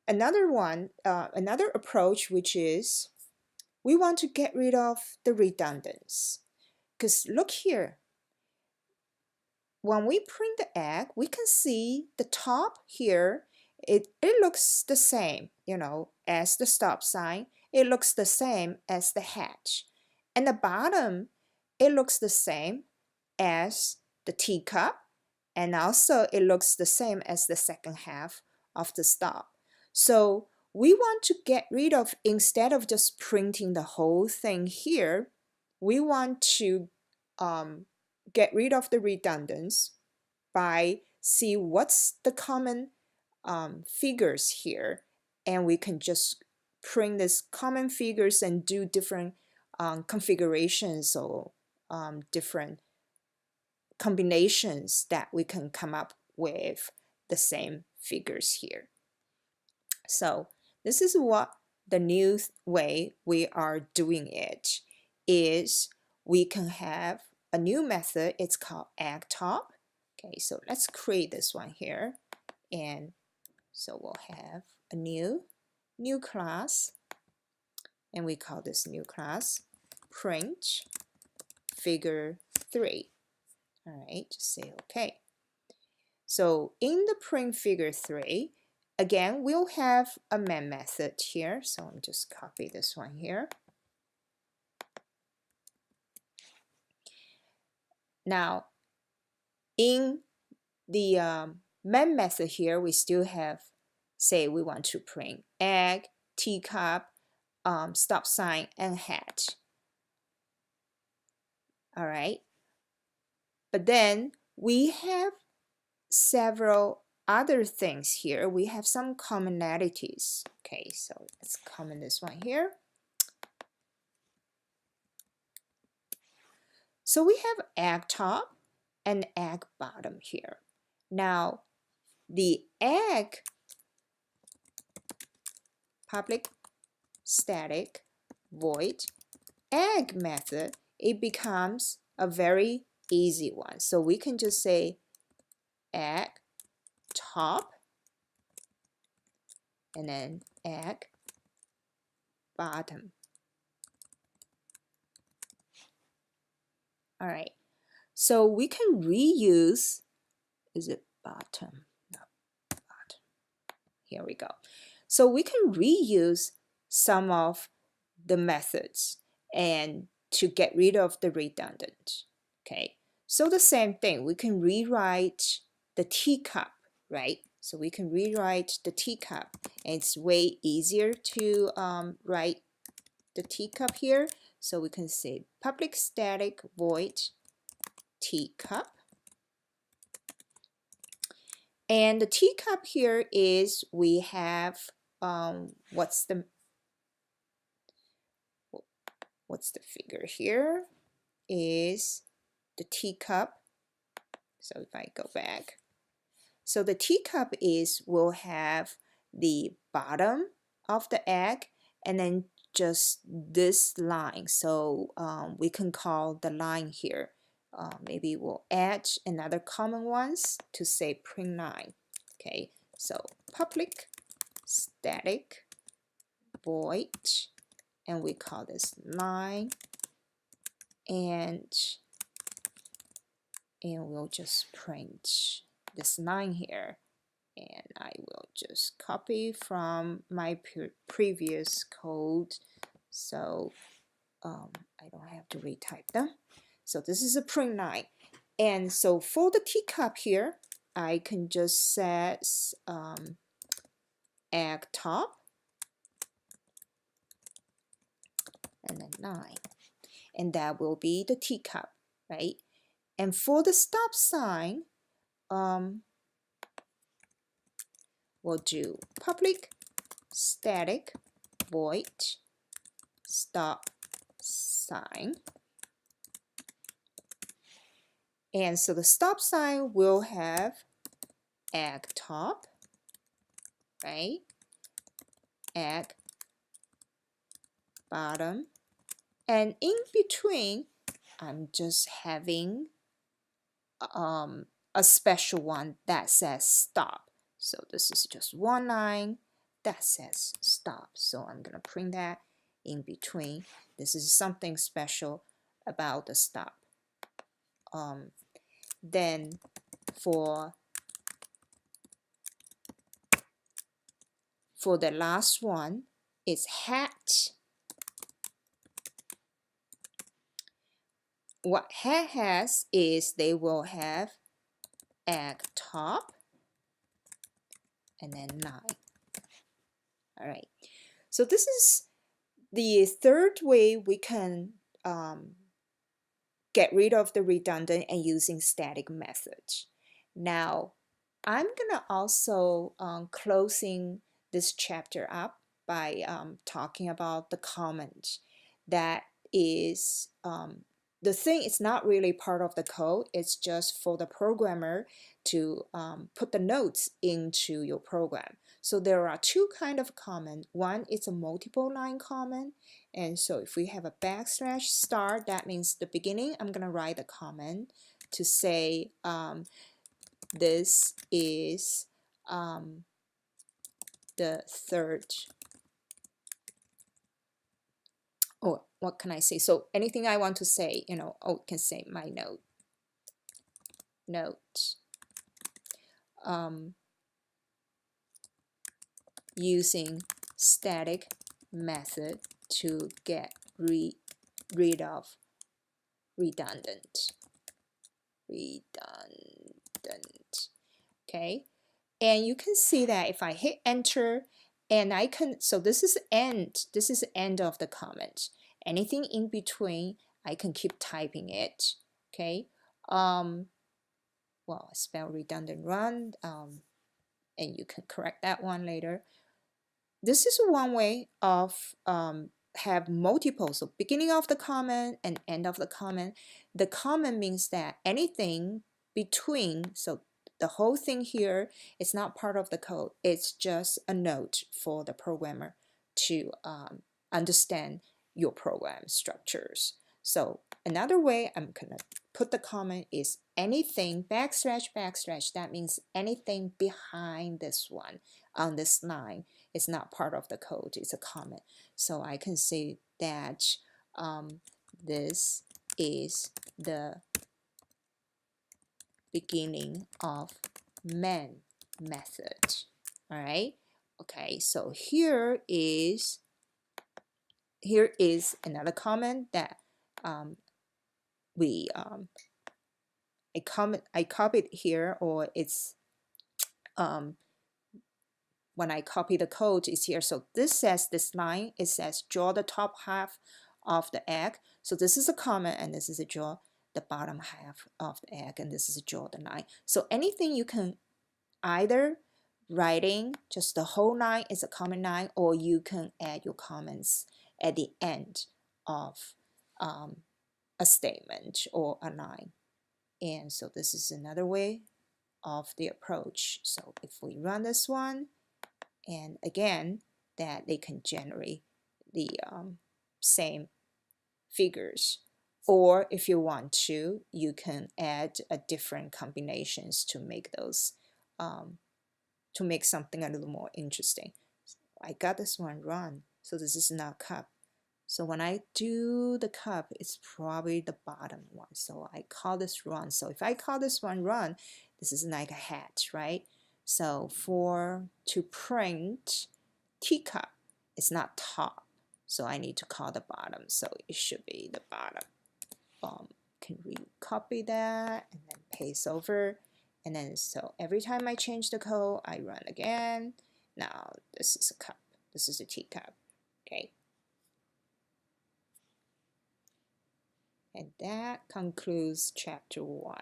another approach, which is we want to get rid of the redundancy. Because look here, when we print the egg, we can see the top here, it looks the same, as the stop sign. It looks the same as the hatch. And the bottom, it looks the same as the teacup. And also it looks the same as the second half of the stop. So we want to get rid of, instead of just printing the whole thing here, we want to get rid of the redundancy by see what's the common figures here, and we can just print these common figures and do different configurations or different combinations that we can come up with the same figures here. So this is what the new way we are doing it is. We can have a new method. It's called egg top. Okay, so let's create this one here, and so we'll have a new class, and we call this new class print figure 3. All right, just say okay. So in the print figure 3, again, we'll have a main method here. So I'm just copy this one here. Now, in the main method here, we still have, say we want to print egg, teacup, stop sign, and hatch. All right. But then we have several other things here. We have some commonalities. Okay, so let's comment this one here. So we have egg top and egg bottom here. Now, the egg public static void egg method, it becomes a very easy one. So we can just say egg top and then egg bottom. All right, so we can reuse, is it bottom? No, bottom. Here we go. So we can reuse some of the methods and to get rid of the redundant. Okay, so the same thing, we can rewrite the teacup, right? So we can rewrite the teacup, and it's way easier to write the teacup here. So we can say public static void teacup. And the teacup here is, we have what's the figure here is the teacup. So if I go back, so the teacup is, we'll have the bottom of the egg and then just this line. So we can call the line here. Maybe we'll add another common ones to say print line. Okay, so public static void, and we call this line, and we'll just print this line here, and I will just copy from my previous code, so I don't have to retype them. So this is a print line, and so for the teacup here, I can just set egg top and then 9, and that will be the teacup, right? And for the stop sign, we'll do public static void stop sign. And so the stop sign will have egg top, right? Egg bottom. And in between, I'm just having a special one that says stop. So this is just one line that says stop. So I'm gonna print that in between. This is something special about the stop. Then for the last one is hat. What hat has is they will have egg top and then 9. All right, so this is the third way we can get rid of the redundant and using static methods. Now, I'm gonna also closing this chapter up by talking about the comment. That is the thing is not really part of the code. It's just for the programmer to put the notes into your program. So there are two kind of comment. One is a multiple line comment. And so if we have a backslash start, that means the beginning, I'm gonna write a comment to say this is the third, or what can I say? So anything I want to say, you know, oh, can say my note. Using static method to get rid of redundant. Okay, and you can see that if I hit enter, and I can, so this is end of the comment. Anything in between, I can keep typing it. Okay, well, I spell redundant run, and you can correct that one later. This is one way of have multiple, so beginning of the comment and end of the comment. The comment means that anything between, so the whole thing here is not part of the code. It's just a note for the programmer to understand your program structures. So another way I'm gonna put the comment is anything backslash. That means anything behind this one on this line is not part of the code. It's a comment. So I can say that this is the beginning of main method. All right. Okay. So here is another comment that I copied here, or it's when I copy the code is here. So this says, this line, it says draw the top half of the egg. So this is a comment, and this is a draw the bottom half of the egg, and this is a draw the line. So anything you can either writing just the whole line is a comment line, or you can add your comments at the end of a statement or a line. And so this is another way of the approach. So if we run this one, and again, that they can generate the same figures. Or if you want to, you can add a different combinations to make those, to make something a little more interesting. I got this one run, so this is not cup. So when I do the cup, it's probably the bottom one. So I call this run. So if I call this one run, this is like a hat, right? So to print teacup, it's not top. So I need to call the bottom. So it should be the bottom. Can recopy that and then paste over. And then so every time I change the code, I run again. Now this is a cup. This is a teacup. Okay. And that concludes chapter 1.